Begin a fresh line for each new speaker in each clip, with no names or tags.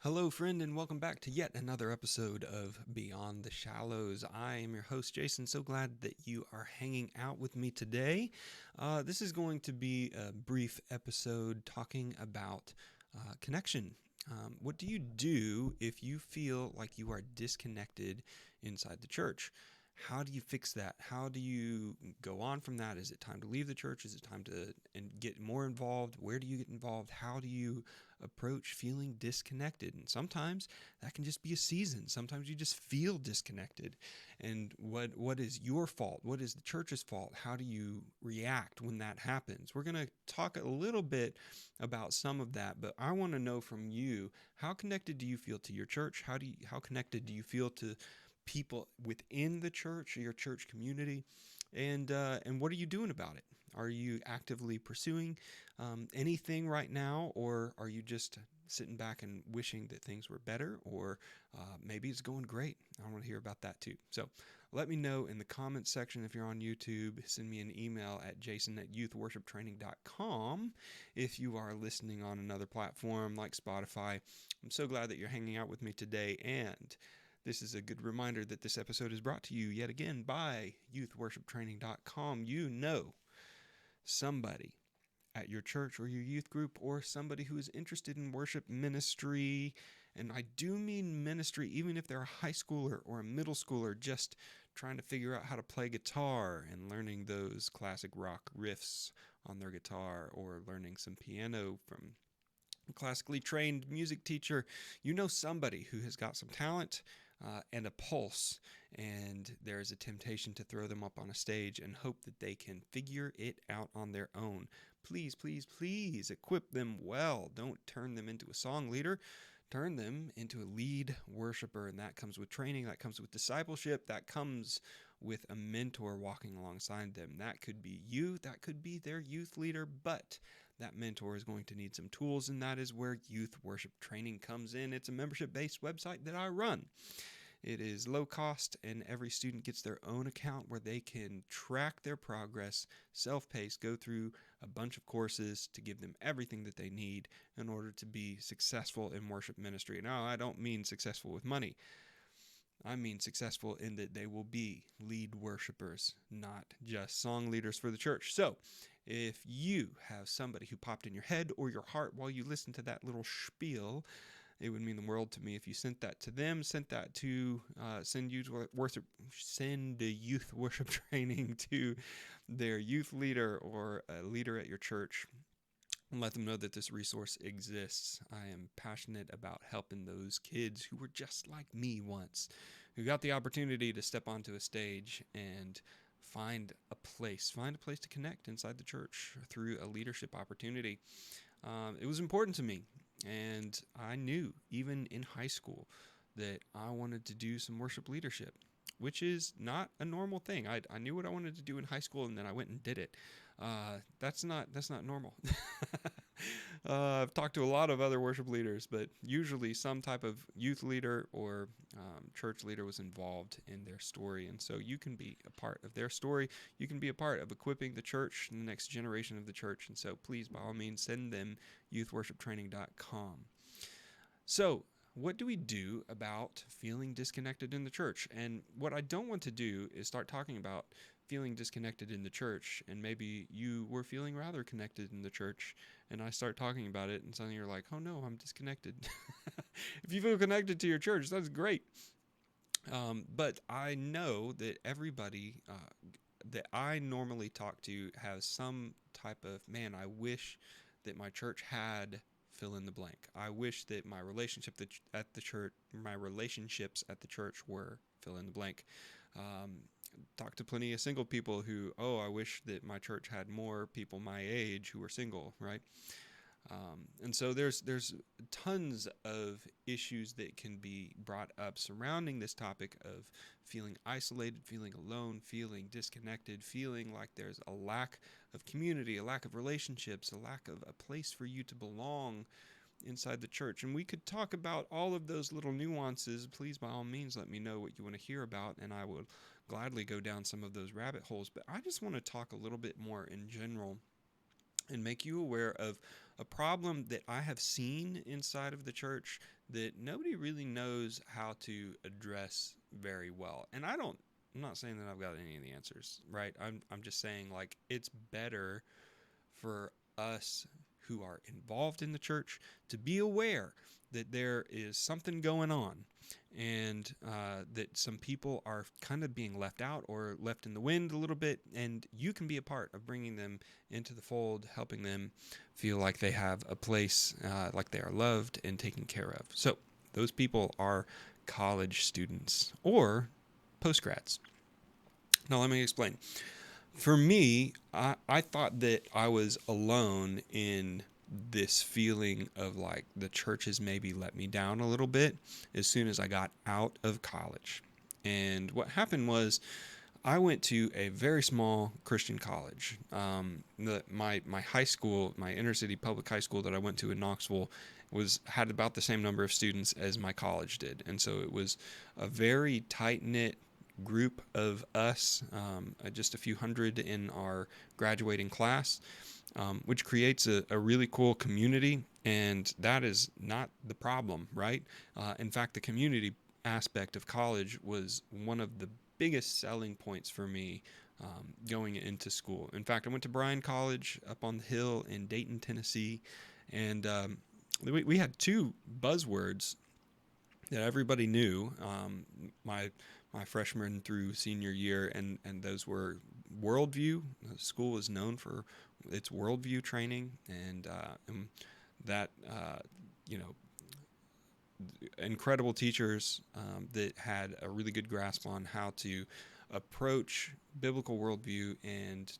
Hello, friend, and welcome back to yet another episode of Beyond the Shallows. I am your host, Jason. So glad that you are hanging out with me today. This is going to be a brief episode talking about connection. What do you do if you feel like you are disconnected inside the church? How do you fix that? How do you go on from that? Is it time to leave the church? Is it time to get more involved? Where do you get involved? How do you approach feeling disconnected? And sometimes that can just be a season. Sometimes you just feel disconnected. And what is your fault? What is the church's fault? How do you react when that happens? We're going to talk a little bit about some of that, but I want to know from you, how connected do you feel to your church? How connected do you feel to people within the church or your church community, and what are you doing about it? Are you actively pursuing anything right now, or are you just sitting back and wishing that things were better, or maybe it's going great? I want to hear about that too. So let me know in the comments section. If you're on YouTube, send me an email at jason@youthworshiptraining.com. If you are listening on another platform like Spotify, I'm so glad that you're hanging out with me today. And this is a good reminder that this episode is brought to you yet again by youthworshiptraining.com. You know somebody at your church or your youth group, or somebody who is interested in worship ministry. And I do mean ministry, even if they're a high schooler or a middle schooler just trying to figure out how to play guitar and learning those classic rock riffs on their guitar, or learning some piano from a classically trained music teacher. You know somebody who has got some talent and a pulse, and there is a temptation to throw them up on a stage and hope that they can figure it out on their own. Please, please, please equip them well. Don't turn them into a song leader. Turn them into a lead worshiper, and that comes with training, that comes with discipleship, that comes with a mentor walking alongside them. That could be you, that could be their youth leader, but that mentor is going to need some tools, and that is where Youth Worship Training comes in. It's a membership-based website that I run. It is low cost, and every student gets their own account where they can track their progress, self-paced, go through a bunch of courses to give them everything that they need in order to be successful in worship ministry. Now, I don't mean successful with money. I mean successful in that they will be lead worshipers, not just song leaders for the church. So, if you have somebody who popped in your head or your heart while you listened to that little spiel, it would mean the world to me if you sent that to them, send that to send youth worship training to their youth leader or a leader at your church, and let them know that this resource exists. I am passionate about helping those kids who were just like me once, who got the opportunity to step onto a stage and find a place to connect inside the church through a leadership opportunity. It was important to me, and I knew even in high school that I wanted to do some worship leadership, which is not a normal thing. I knew what I wanted to do in high school, and then I went and did it. That's not normal. I've talked to a lot of other worship leaders, but usually some type of youth leader or church leader was involved in their story. And so you can be a part of their story. You can be a part of equipping the church and the next generation of the church. And so please, by all means, send them youthworshiptraining.com. So, what do we do about feeling disconnected in the church? And what I don't want to do is start talking about feeling disconnected in the church, and maybe you were feeling rather connected in the church, and I start talking about it, and suddenly you're like, oh no, I'm disconnected. If you feel connected to your church, that's great. But I know that everybody that I normally talk to has some type of, man, I wish that my church had fill in the blank. I wish that my relationships at the church were fill in the blank. Talk to plenty of single people who, oh, I wish that my church had more people my age who were single, right? And so there's tons of issues that can be brought up surrounding this topic of feeling isolated, feeling alone, feeling disconnected, feeling like there's a lack of community, a lack of relationships, a lack of a place for you to belong inside the church. And we could talk about all of those little nuances. Please, by all means, let me know what you want to hear about, and I will gladly go down some of those rabbit holes. But I just want to talk a little bit more in general and make you aware of a problem that I have seen inside of the church that nobody really knows how to address very well. And I'm not saying that I've got any of the answers, right? I'm just saying, like, it's better for us who are involved in the church to be aware that there is something going on, and that some people are kind of being left out or left in the wind a little bit, and you can be a part of bringing them into the fold, helping them feel like they have a place, like they are loved and taken care of. So those people are college students or postgrads. Now let me explain. For me, I thought that I was alone in this feeling of like the church has maybe let me down a little bit as soon as I got out of college. And what happened was I went to a very small Christian college. My high school, my inner city public high school that I went to in Knoxville, had about the same number of students as my college did, and so it was a very tight knit group of us, just a few hundred in our graduating class, which creates a really cool community. And that is not the problem, right? In fact, the community aspect of college was one of the biggest selling points for me going into school. In fact, I went to Bryan College up on the hill in Dayton, Tennessee, and we had two buzzwords that everybody knew my freshman through senior year, and those were worldview. The school is known for its worldview training, and that you know incredible teachers that had a really good grasp on how to approach biblical worldview, and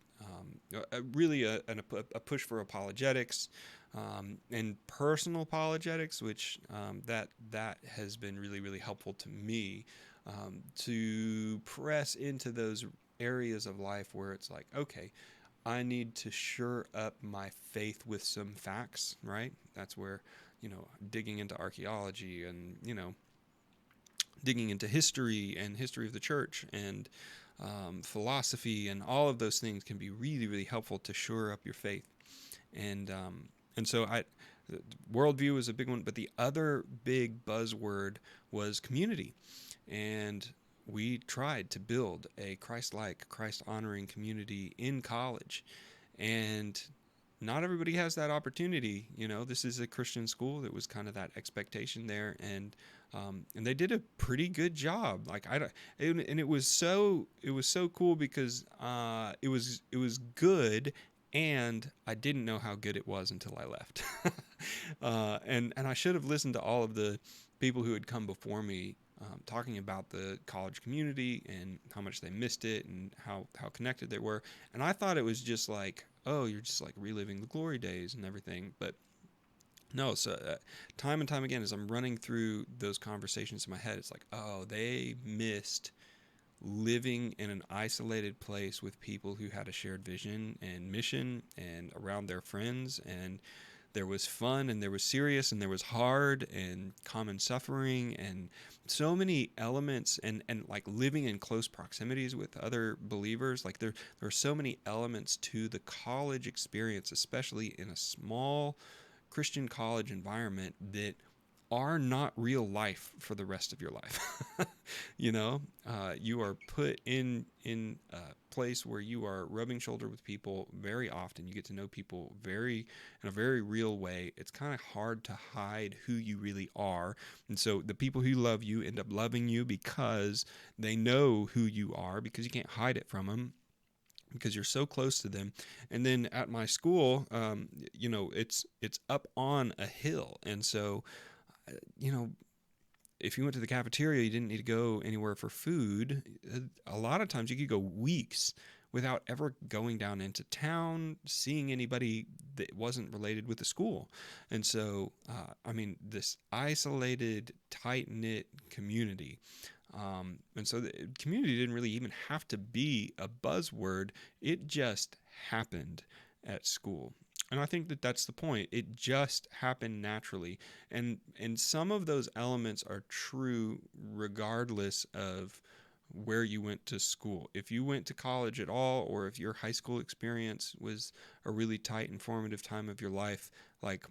really a push for apologetics, and personal apologetics, which that has been really, really helpful to me, to press into those areas of life where it's like, okay, I need to shore up my faith with some facts, right? That's where, digging into archaeology and, digging into history and history of the church and philosophy and all of those things can be really, really helpful to shore up your faith. And so worldview is a big one, but the other big buzzword was community. And we tried to build a Christ-like, Christ-honoring community in college. And not everybody has that opportunity. This is a Christian school. There was kind of that expectation there, and they did a pretty good job. Like and it was so cool because it was good, and I didn't know how good it was until I left. And I should have listened to all of the people who had come before me, talking about the college community and how much they missed it and how connected they were. And I thought it was just like, oh, you're just like reliving the glory days and everything. But no, so time and time again, as I'm running through those conversations in my head, it's like, oh, they missed living in an isolated place with people who had a shared vision and mission and around their friends, and there was fun, and there was serious, and there was hard, and common suffering, and so many elements, and like living in close proximities with other believers. Like there are so many elements to the college experience, especially in a small Christian college environment, that are not real life for the rest of your life. You are put in a place where you are rubbing shoulder with people very often. You get to know people in a very real way. It's kind of hard to hide who you really are. And so the people who love you end up loving you because they know who you are, because you can't hide it from them, because you're so close to them. And then at my school, it's up on a hill. And so, if you went to the cafeteria, you didn't need to go anywhere for food. A lot of times you could go weeks without ever going down into town, seeing anybody that wasn't related with the school. And so, this isolated, tight-knit community. And so the community didn't really even have to be a buzzword. It just happened at school. And I think that that's the point. It just happened naturally. And some of those elements are true regardless of where you went to school. If you went to college at all, or if your high school experience was a really tight and formative time of your life, like,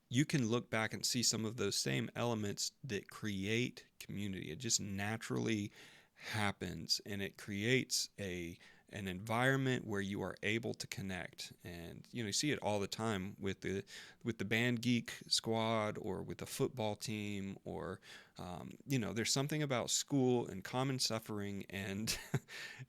you can look back and see some of those same elements that create community. It just naturally happens, and it creates an environment where you are able to connect. And you see it all the time with the band geek squad, or with the football team, or there's something about school and common suffering and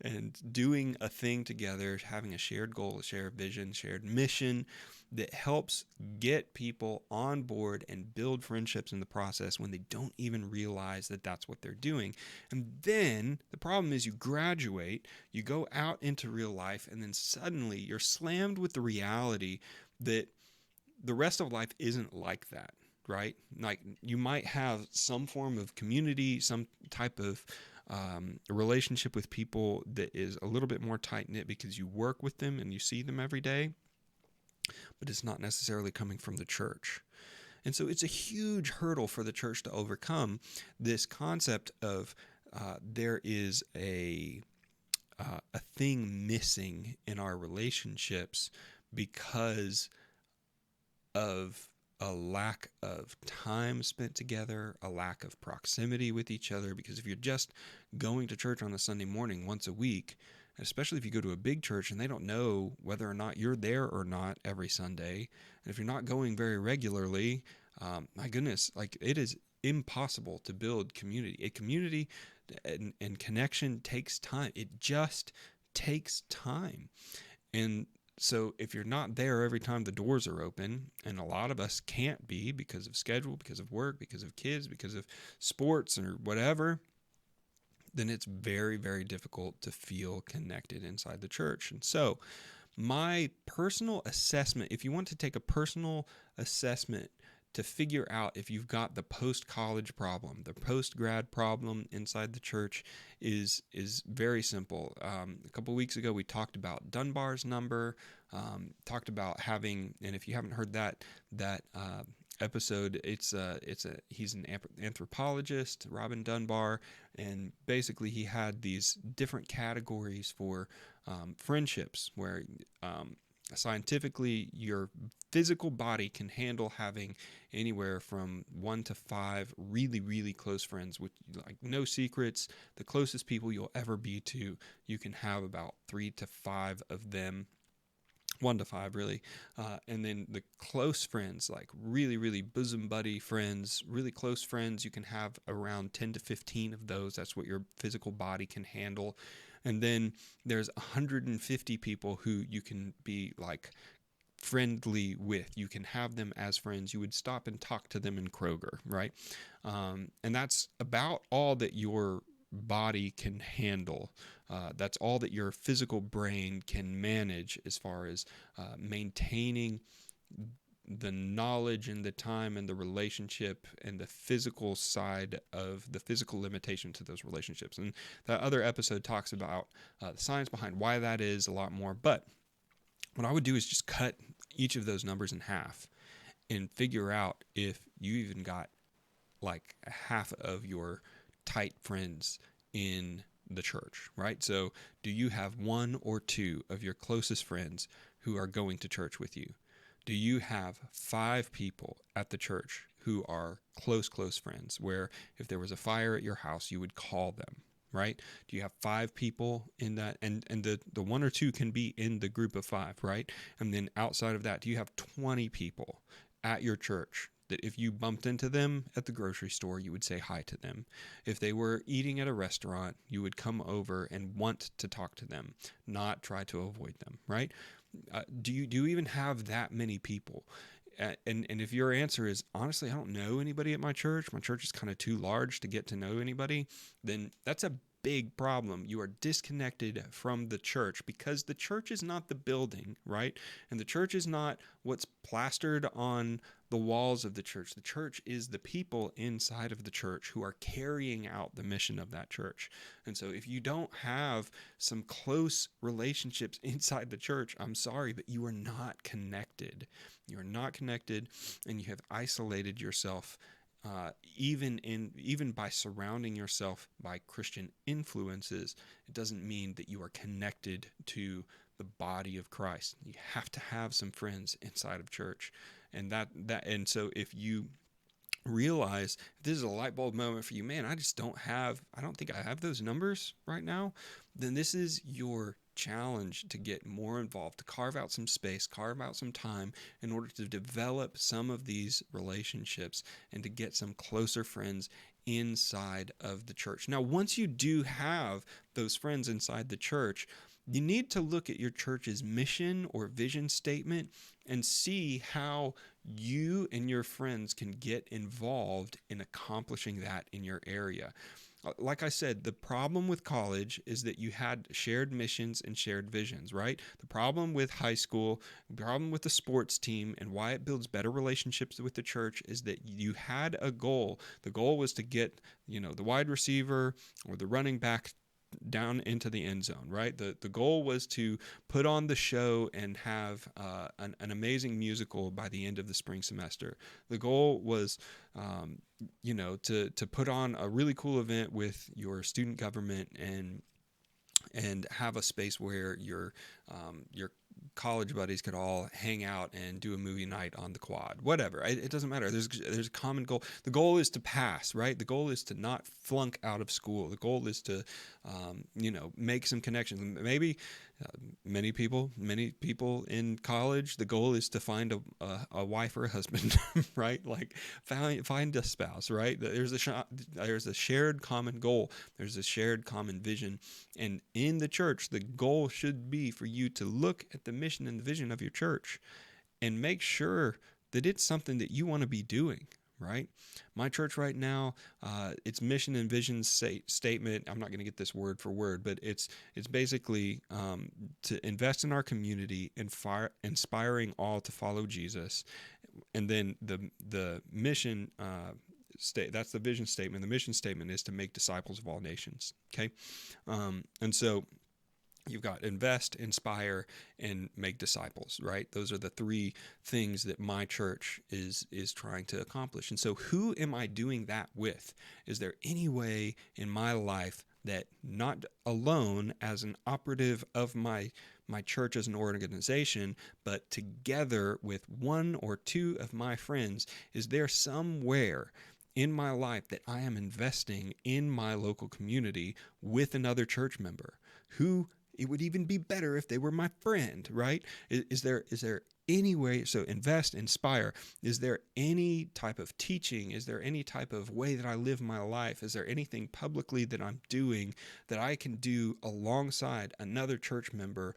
and doing a thing together, having a shared goal, a shared vision, shared mission, that helps get people on board and build friendships in the process when they don't even realize that that's what they're doing. And then the problem is, you graduate, you go out into real life, and then suddenly you're slammed with the reality that the rest of life isn't like that, right? Like, you might have some form of community, some type of relationship with people that is a little bit more tight-knit because you work with them and you see them every day, but it's not necessarily coming from the church. And so it's a huge hurdle for the church to overcome, this concept of there is a thing missing in our relationships because of a lack of time spent together, a lack of proximity with each other. Because if you're just going to church on a Sunday morning once a week, especially if you go to a big church and they don't know whether or not you're there or not every Sunday, and if you're not going very regularly, my goodness, like, it is impossible to build community. A community and connection takes time. It just takes time. And so if you're not there every time the doors are open, and a lot of us can't be because of schedule, because of work, because of kids, because of sports or whatever, then it's very, very difficult to feel connected inside the church. And so my personal assessment, if you want to take a personal assessment to figure out if you've got the post-college problem, the post-grad problem inside the church, is very simple. A couple weeks ago, we talked about Dunbar's number, talked about having, and if you haven't heard that episode, he's an anthropologist, Robin Dunbar, and basically he had these different categories for friendships, where scientifically your physical body can handle having anywhere from 1 to 5 really, really close friends with, like, no secrets. The closest people you'll ever be to, you can have about 3 to 5 of them. 1 to 5, really. And then the close friends, like really, really bosom buddy friends, really close friends, you can have around 10 to 15 of those. That's what your physical body can handle. And then there's 150 people who you can be, like, friendly with. You can have them as friends. You would stop and talk to them in Kroger, right? And that's about all that your body can handle. That's all that your physical brain can manage as far as maintaining the knowledge and the time and the relationship and the physical side of the physical limitation to those relationships. And that other episode talks about the science behind why that is a lot more. But what I would do is just cut each of those numbers in half and figure out if you even got, like, half of your tight friends in the church, right? So do you have 1 or 2 of your closest friends who are going to church with you? Do you have 5 people at the church who are close friends, where if there was a fire at your house, you would call them, right? Do you have 5 people in that? And the 1 or 2 can be in the group of 5, right? And then outside of that, do you have 20 people at your church that if you bumped into them at the grocery store, you would say hi to them? If they were eating at a restaurant, you would come over and want to talk to them, not try to avoid them, right? Do you even have that many people? And if your answer is, honestly, I don't know anybody at my church is kind of too large to get to know anybody, then that's a big problem. You are disconnected from the church, because the church is not the building, right? And the church is not what's plastered on the walls of the church. The church is the people inside of the church who are carrying out the mission of that church. And so if you don't have some close relationships inside the church, I'm sorry, but you are not connected. You are not connected, and you have isolated yourself. Even by surrounding yourself by Christian influences, it doesn't mean that you are connected to the body of Christ. You have to have some friends inside of church. And so if you realize if this is a light bulb moment for you, man, I don't think I have those numbers right now, then this is your challenge to get more involved, to carve out some space, carve out some time in order to develop some of these relationships and to get some closer friends inside of the church. Now, once you do have those friends inside the church, you need to look at your church's mission or vision statement and see how you and your friends can get involved in accomplishing that in your area. Like I said, the problem with college is that you had shared missions and shared visions, right? The problem with high school, the problem with the sports team, and why it builds better relationships with the church is that you had a goal. The goal was to get, the wide receiver or the running back down into the end zone, right? The goal was to put on the show and have an amazing musical by the end of the spring semester. The goal was, to put on a really cool event with your student government and have a space where your college buddies could all hang out and do a movie night on the quad, whatever. It doesn't matter. There's a common goal. The goal is to pass, right? The goal is to not flunk out of school. The goal is to, make some connections. Maybe many people in college, the goal is to find a wife or a husband, right? Like find a spouse, right? There's a shared common goal. There's a shared common vision. And in the church, the goal should be for you to look at the mission and the vision of your church and make sure that it's something that you want to be doing, right? My church right now, its mission and vision statement, I'm not going to get this word for word, but it's basically to invest in our community, inspiring all to follow Jesus. And then the mission that's the vision statement. The mission statement is to make disciples of all nations. Okay, and so you've got invest, inspire, and make disciples, right? Those are the three things that my church is trying to accomplish. And so who am I doing that with? Is there any way in my life that not alone as an operative of my church as an organization, but together with one or two of my friends, is there somewhere in my life that I am investing in my local community with another church member who it would even be better if they were my friend, right? Is there any way? So invest, inspire. Is there any type of teaching? Is there any type of way that I live my life? Is there anything publicly that I'm doing that I can do alongside another church member,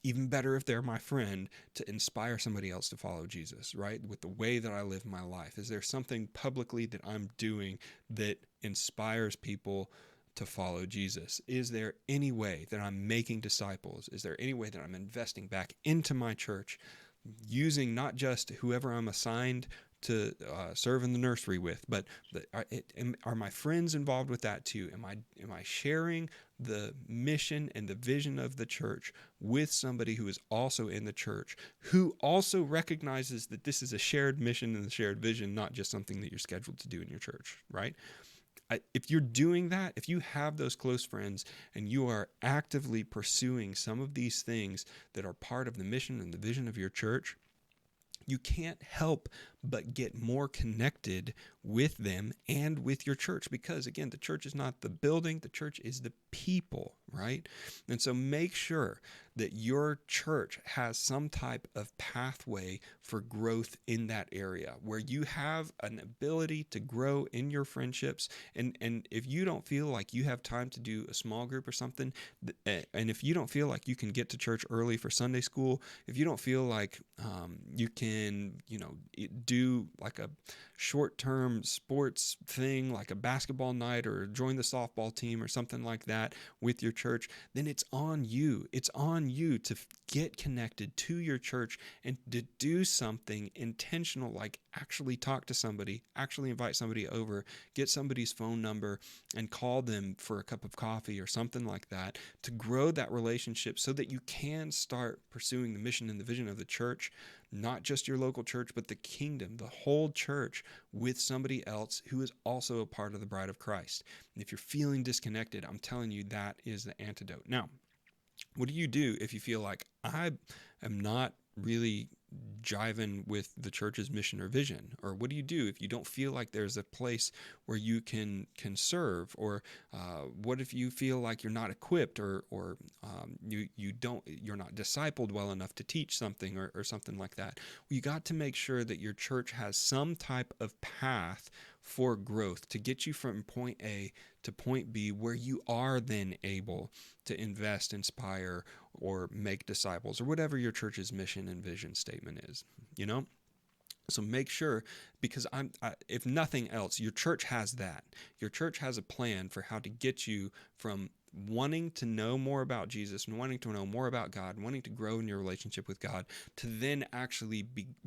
even better if they're my friend, to inspire somebody else to follow Jesus, right? With the way that I live my life. Is there something publicly that I'm doing that inspires people to follow Jesus? Is there any way that I'm making disciples? Is there any way that I'm investing back into my church, using not just whoever I'm assigned to serve in the nursery with, but are my friends involved with that too? Am I sharing the mission and the vision of the church with somebody who is also in the church, who also recognizes that this is a shared mission and a shared vision, not just something that you're scheduled to do in your church, right? If you're doing that, if you have those close friends and you are actively pursuing some of these things that are part of the mission and the vision of your church, you can't help but get more connected with them and with your church, because again, the church is not the building, the church is the people, right? And so make sure that your church has some type of pathway for growth in that area where you have an ability to grow in your friendships. And if you don't feel like you have time to do a small group or something, and if you don't feel like you can get to church early for Sunday school, if you don't feel like you can, do like a short-term sports thing like a basketball night or join the softball team or something like that with your church, then it's on you. It's on you to get connected to your church and to do something intentional, like actually talk to somebody, actually invite somebody over, get somebody's phone number and call them for a cup of coffee or something like that, to grow that relationship so that you can start pursuing the mission and the vision of the church, not just your local church, but the kingdom, the whole church, with somebody else who is also a part of the bride of Christ. And if you're feeling disconnected, I'm telling you that is the antidote. Now, What do you do if you feel like I am not really jiving with the church's mission or vision? Or what do you do if you don't feel like there's a place where you can serve? Or what if you feel like you're not equipped, or you're not discipled well enough to teach something, or something like that? Well, you got to make sure that your church has some type of path for growth to get you from point A to point B, where you are then able to invest, inspire, or make disciples, or whatever your church's mission and vision statement is, you know? So make sure, because if nothing else, your church has that. Your church has a plan for how to get you from wanting to know more about Jesus and wanting to know more about God, wanting to grow in your relationship with God, to then actually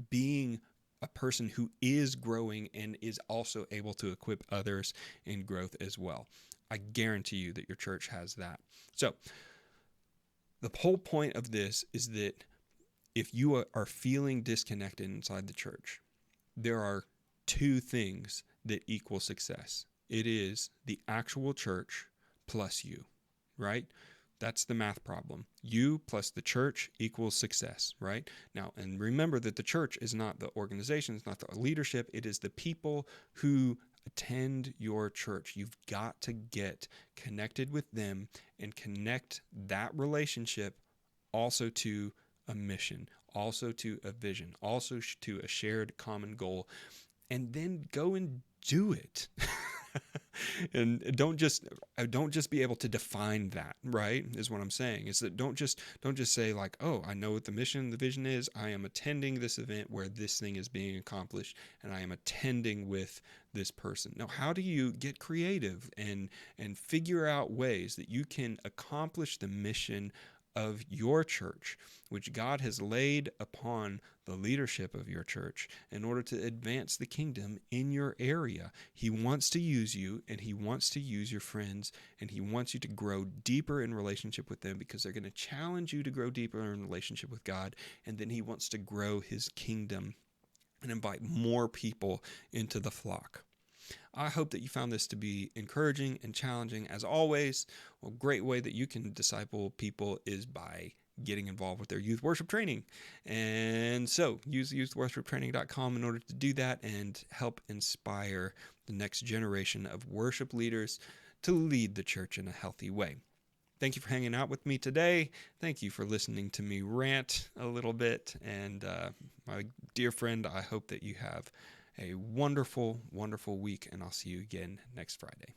being a person who is growing and is also able to equip others in growth as well. I guarantee you that your church has that. So the whole point of this is that if you are feeling disconnected inside the church, there are two things that equal success. It is the actual church plus you, right? That's the math problem. You plus the church equals success, right? Now, and remember that the church is not the organization, it's not the leadership, it is the people who attend your church. You've got to get connected with them and connect that relationship also to a mission, also to a vision, also to a shared common goal, and then go and do it. And don't just be able to define that, right? Is what I'm saying. Is that don't just say like, oh, I know what the mission, the vision is. I am attending this event where this thing is being accomplished, and I am attending with this person. Now, how do you get creative and figure out ways that you can accomplish the mission of your church, which God has laid upon the leadership of your church in order to advance the kingdom in your area? He wants to use you, and he wants to use your friends, and he wants you to grow deeper in relationship with them, because they're going to challenge you to grow deeper in relationship with God, and then he wants to grow his kingdom and invite more people into the flock. I hope that you found this to be encouraging and challenging. As always, a great way that you can disciple people is by getting involved with their youth worship training. And so use youthworshiptraining.com in order to do that and help inspire the next generation of worship leaders to lead the church in a healthy way. Thank you for hanging out with me today. Thank you for listening to me rant a little bit. And my dear friend, I hope that you have a wonderful, wonderful week, and I'll see you again next Friday.